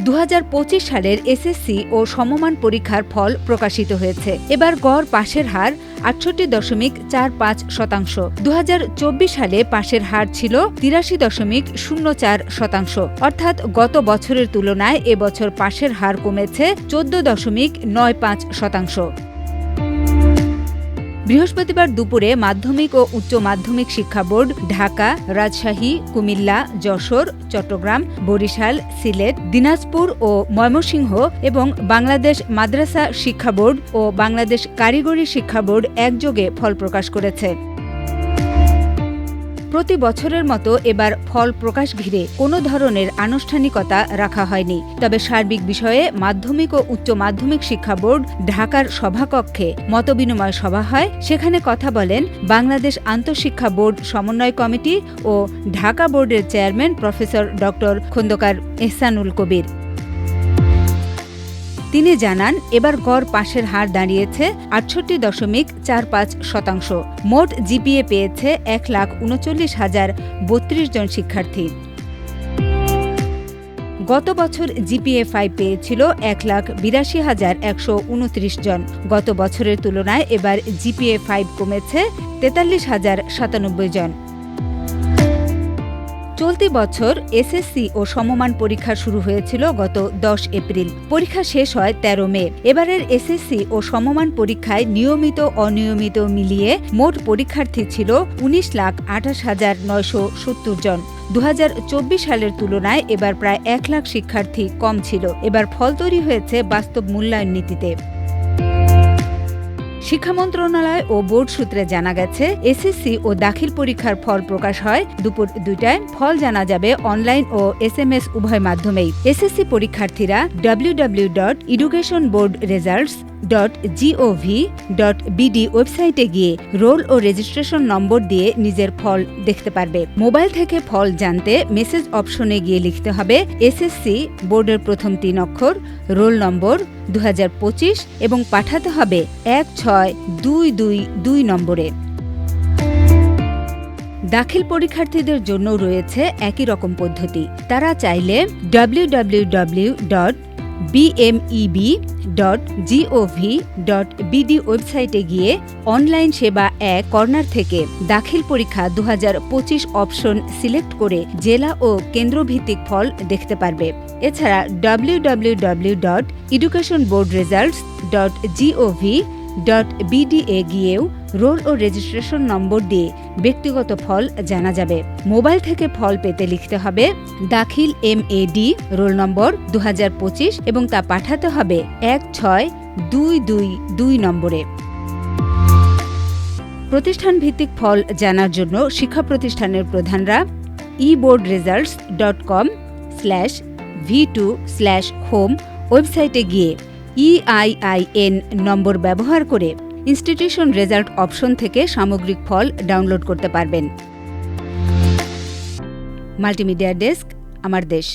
2025 সালের এসএসসি ও সমমান পরীক্ষার ফল প্রকাশিত হয়েছে। এবার গড় পাশের হার 68.45%। 2024 সালে পাশের হার ছিল 83.04%। অর্থাৎ গত বছরের তুলনায় এবছর পাশের হার কমেছে 14.95%। বৃহস্পতিবার দুপুরে মাধ্যমিক ও উচ্চ মাধ্যমিক শিক্ষা বোর্ড ঢাকা, রাজশাহী, কুমিল্লা, যশোর, চট্টগ্রাম, বরিশাল, সিলেট, দিনাজপুর ও ময়মনসিংহ এবং বাংলাদেশ মাদ্রাসা শিক্ষা বোর্ড ও বাংলাদেশ কারিগরি শিক্ষা বোর্ড একযোগে ফল প্রকাশ করেছে। প্রতি বছরের মতো এবার ফল প্রকাশ ঘিরে কোনো ধরনের আনুষ্ঠানিকতা রাখা হয়নি। তবে সার্বিক বিষয়ে মাধ্যমিক ও উচ্চ মাধ্যমিক শিক্ষা বোর্ড ঢাকার সভাকক্ষে মতবিনিময় সভা হয়। সেখানে কথা বলেন বাংলাদেশ আন্তঃশিক্ষা বোর্ড সমন্বয় কমিটি ও ঢাকা বোর্ডের চেয়ারম্যান প্রফেসর ড. খোন্দকার এহসানুল কবির। তিনি জানান, এবার গড় পাশের হার দাঁড়িয়েছে 68.45%। মোট জিপিএ পেয়েছে 1,39,032 জন শিক্ষার্থী। গত বছর জিপিএ 5 পেয়েছিল 1,82,129 জন। গত বছরের তুলনায় এবার জিপিএ 5 কমেছে 43,097 জন। চলতি বছর এসএসসি ও সমমান পরীক্ষা শুরু হয়েছিল গত 10 এপ্রিল। পরীক্ষা শেষ হয় 13 মে। এবারের এসএসসি ও সমমান পরীক্ষায় নিয়মিত অনিয়মিত মিলিয়ে মোট পরীক্ষার্থী ছিল 19,28,970 জন। 2024 সালের তুলনায় এবার প্রায় 1 লাখ শিক্ষার্থী কম ছিল। এবার ফল তৈরি হয়েছে বাস্তব মূল্যায়ন নীতিতে। শিক্ষা মন্ত্রণালয় ও বোর্ড সূত্রে জানা গেছে, এসএসসি ও দাখিল পরীক্ষার ফল প্রকাশ হয় দুপুর 2টায়। ফল জানা যাবে অনলাইন ও এসএমএস উভয় মাধ্যমেই। এসএসসি পরীক্ষার্থীরা www.educationboardresults.gov.bd ওয়েবসাইটে গিয়ে রোল ও রেজিস্ট্রেশন নম্বর দিয়ে নিজের ফল দেখতে পারবে। মোবাইল থেকে ফল জানতে মেসেজ অপশনে গিয়ে লিখতে হবে এসএসসি বোর্ডের প্রথম 3 অক্ষর, রোল নম্বর 2025 এবং পাঠাতে হবে 16222 নম্বরে। দাখিল পরীক্ষার্থীদের জন্য রয়েছে একই রকম পদ্ধতি। তারা চাইলে www.bmeb.gov.bd ওয়েবসাইটে গিয়ে অনলাইন সেবা 1 কর্নার থেকে দাখিল পরীক্ষা 2025 অপশন সিলেক্ট করে জেলা ও কেন্দ্রভিত্তিক ফল দেখতে পারবে। এছাড়া www.educationboardresults.gov.bd এ গিয়েও রোল ও রেজিস্ট্রেশন নম্বর দিয়ে ব্যক্তিগত ফল জানা যাবে। মোবাইল থেকে ফল পেতে লিখতে হবে দাখিল MAD, রোল নম্বর 2025 এবং তা পাঠাতে হবে 16222 নম্বরে। প্রতিষ্ঠান ভিত্তিক ফল জানার জন্য শিক্ষা প্রতিষ্ঠানের প্রধানরা eboardresults.com/v2/home ওয়েবসাইটে গিয়ে EIIN নম্বর ব্যবহার করে ইনস্টিটিউশন রেজাল্ট অপশন থেকে সামগ্রিক ফল ডাউনলোড করতে পারবেন। মাল্টিমিডিয়া ডেস্ক, আমার দেশ।